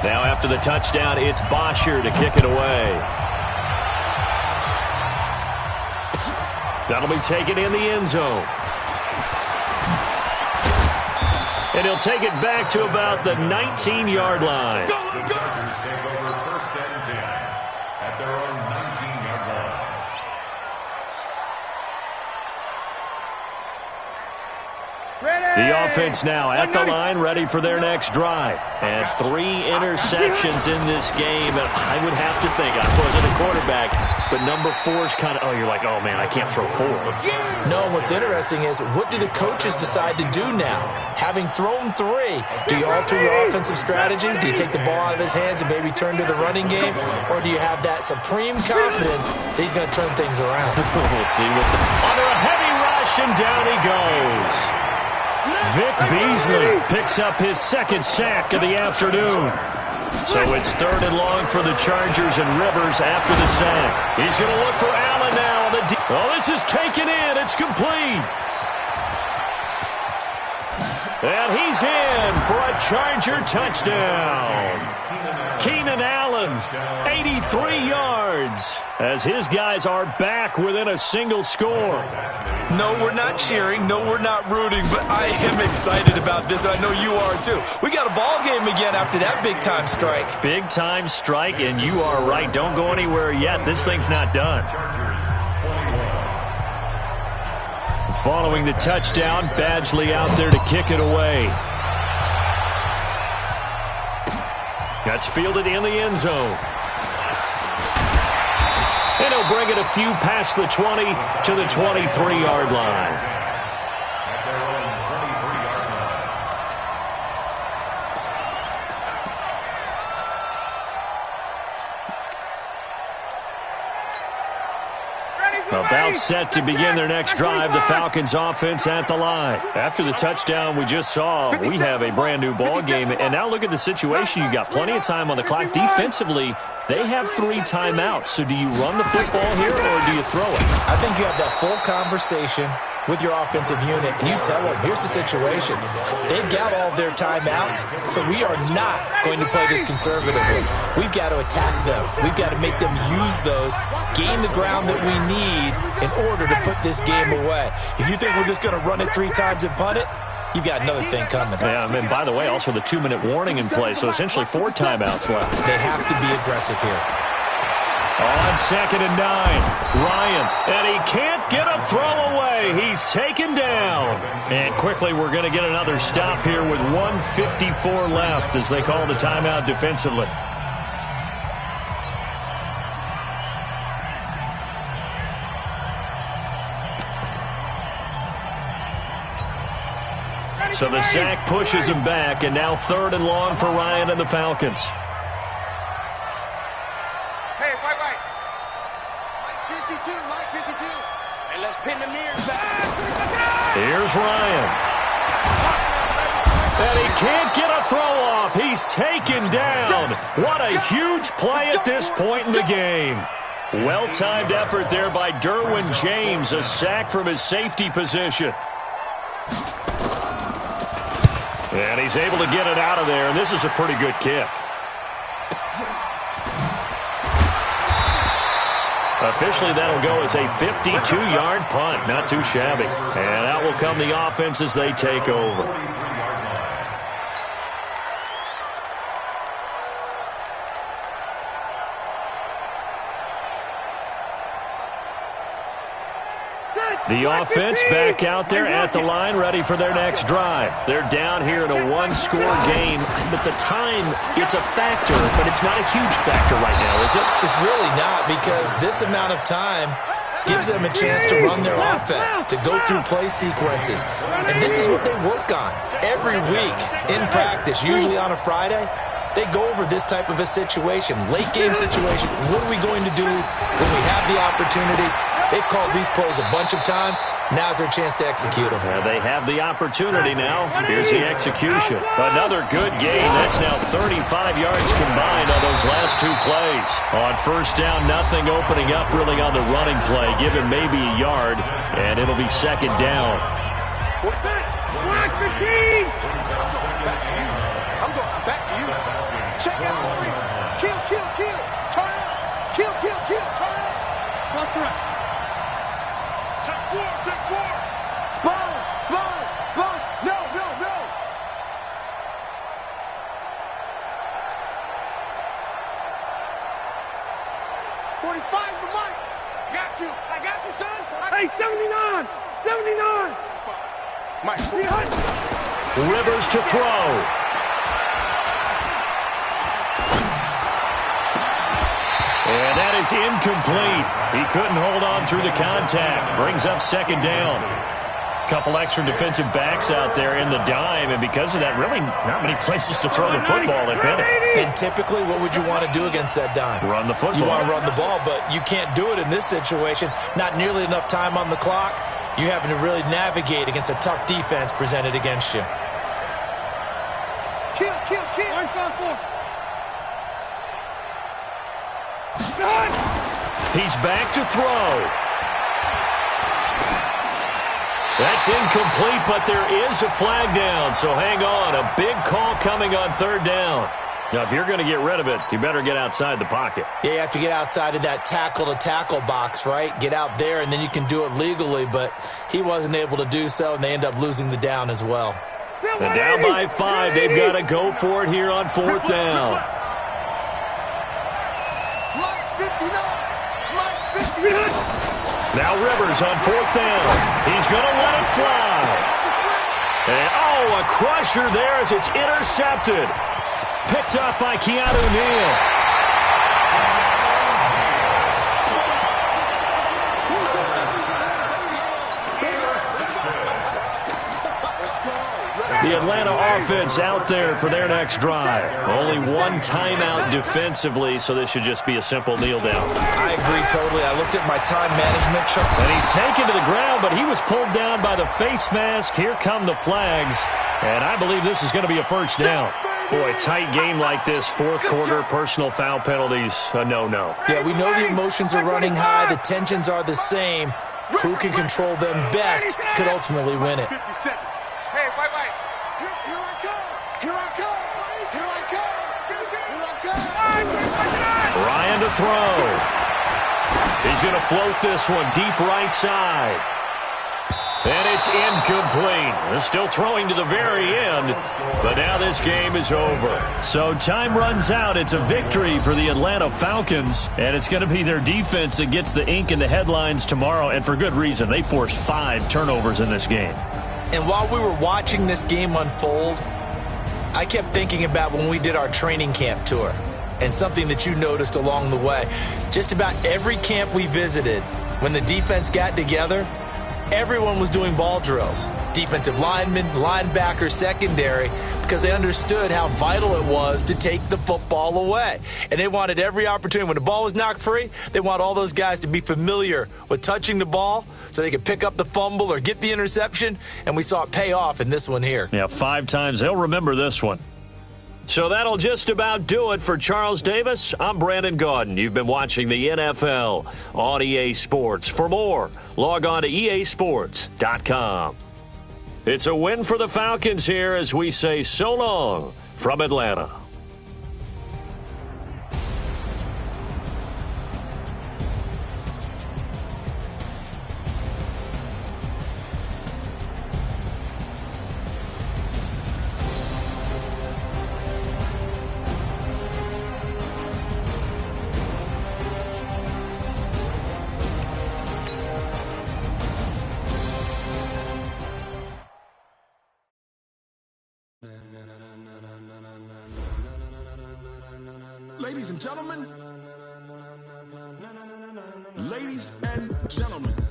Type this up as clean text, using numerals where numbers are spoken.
Now after the touchdown, it's Bosher to kick it away. That'll be taken in the end zone. And he'll take it back to about the 19-yard line. Chargers take over 1st and 10 at their own 19-yard line. The offense now at the line, ready for their next drive. And 3 interceptions in this game. And I would have to think, I wasn't a quarterback, but number 4 is kind of, you're like, oh, man, I can't throw 4. No, what's interesting is, what do the coaches decide to do now? Having thrown 3, do you alter your offensive strategy? Do you take the ball out of his hands and maybe turn to the running game? Or do you have that supreme confidence that he's going to turn things around? We'll see. Under a heavy rush, and down he goes. Vic Beasley picks up his 2nd sack of the afternoon. So it's 3rd and long for the Chargers, and Rivers after the sack. He's going to look for Allen now. Oh, this is taken in. It's complete. And he's in for a Charger touchdown. Keenan Allen, 83 yards, as his guys are back within a single score. No, we're not cheering. No, we're not rooting, but I am excited about this. I know you are, too. We got a ball game again after that big-time strike. Big-time strike, and you are right. Don't go anywhere yet. This thing's not done. Following the touchdown, Badgley out there to kick it away. That's fielded in the end zone. And he'll bring it a few past the 20 to the 23-yard line. About set to begin their next drive, the Falcons offense at the line. After the touchdown we just saw, we have a brand new ball game. And now look at the situation. You've got plenty of time on the clock. Defensively, they have 3 timeouts. So do you run the football here or do you throw it? I think you have that full conversation with your offensive unit, and you tell them, here's the situation. They've got all their timeouts, so we are not going to play this conservatively. We've got to attack them. We've got to make them use those, gain the ground that we need in order to put this game away. If you think we're just going to run it 3 times and punt it, you've got another thing coming. Yeah, and by the way, also the 2-minute warning in play, so essentially 4 timeouts left. They have to be aggressive here. On 2nd and 9, Ryan, and he can't get a throw away. He's taken down. And quickly we're going to get another stop here with 1:54 left as they call the timeout defensively. So the sack pushes him back, and now 3rd and long for Ryan and the Falcons. Here's Ryan. And he can't get a throw off. He's taken down. What a huge play at this point in the game. Well-timed effort there by Derwin James. A sack from his safety position. And he's able to get it out of there. And this is a pretty good kick. Officially, that'll go as a 52-yard punt. Not too shabby. And out will come the offense as they take over. The offense back out there at the line, ready for their next drive. They're down here in a 1-score game, but the time, it's a factor, but it's not a huge factor right now, is it? It's really not, because this amount of time gives them a chance to run their offense, to go through play sequences. And this is what they work on every week in practice, usually on a Friday. They go over this type of a situation, late game situation. What are we going to do when we have the opportunity? They've called these plays a bunch of times. Now's their chance to execute them. They have the opportunity now. Here's the execution. Another good gain. That's now 35 yards combined on those last 2 plays. On 1st down, nothing opening up really on the running play. Give him maybe a yard, and it'll be 2nd down. Watch the team! I'm going back to you. Check out 45's the mark. Got you. I got you, son. Hey, 79! 79! Mike. Rivers to throw. And that is incomplete. He couldn't hold on through the contact. Brings up second down. Couple extra defensive backs out there in the dime, and because of that, really not many places to throw the football, if any. And typically, what would you want to do against that dime? Run the football. You want to run the ball, but you can't do it in this situation. Not nearly enough time on the clock. You're having to really navigate against a tough defense presented against you. Kill. He's back to throw. That's incomplete, but there is a flag down, so hang on. A big call coming on third down. Now, if you're going to get rid of it, you better get outside the pocket. Yeah, you have to get outside of that tackle-to-tackle box, right? Get out there, and then you can do it legally, but he wasn't able to do so, and they end up losing the down as well. And down by 5, they've got to go for it here on fourth down. Now Rivers on fourth down. He's going to let it fly. And, a crusher there as it's intercepted. Picked up by Keanu Neal. The Atlanta offense out there for their next drive. Only one timeout defensively, so this should just be a simple kneel down. I agree totally. I looked at my time management chart. And he's taken to the ground, but he was pulled down by the face mask. Here come the flags, and I believe this is going to be a first down. Boy, tight game like this, fourth quarter, personal foul penalties, a no-no. Yeah, we know the emotions are running high. The tensions are the same. Who can control them best could ultimately win it. Hey, wait. Here I come. Ryan to throw. He's going to float this one deep right side. And it's incomplete. Still throwing to the very end, but now this game is over. So time runs out. It's a victory for the Atlanta Falcons, and it's going to be their defense that gets the ink in the headlines tomorrow, and for good reason. They forced 5 turnovers in this game. And while we were watching this game unfold, I kept thinking about when we did our training camp tour and something that you noticed along the way. Just about every camp we visited, when the defense got together, everyone was doing ball drills. Defensive linemen, linebackers, secondary, because they understood how vital it was to take the football away. And they wanted every opportunity. When the ball was knocked free, they want all those guys to be familiar with touching the ball so they could pick up the fumble or get the interception. And we saw it pay off in this one here. Yeah, 5 times. They'll remember this one. So that'll just about do it for Charles Davis. I'm Brandon Gaudin. You've been watching the NFL on EA Sports. For more, log on to easports.com. It's a win for the Falcons here as we say so long from Atlanta. Ladies and gentlemen,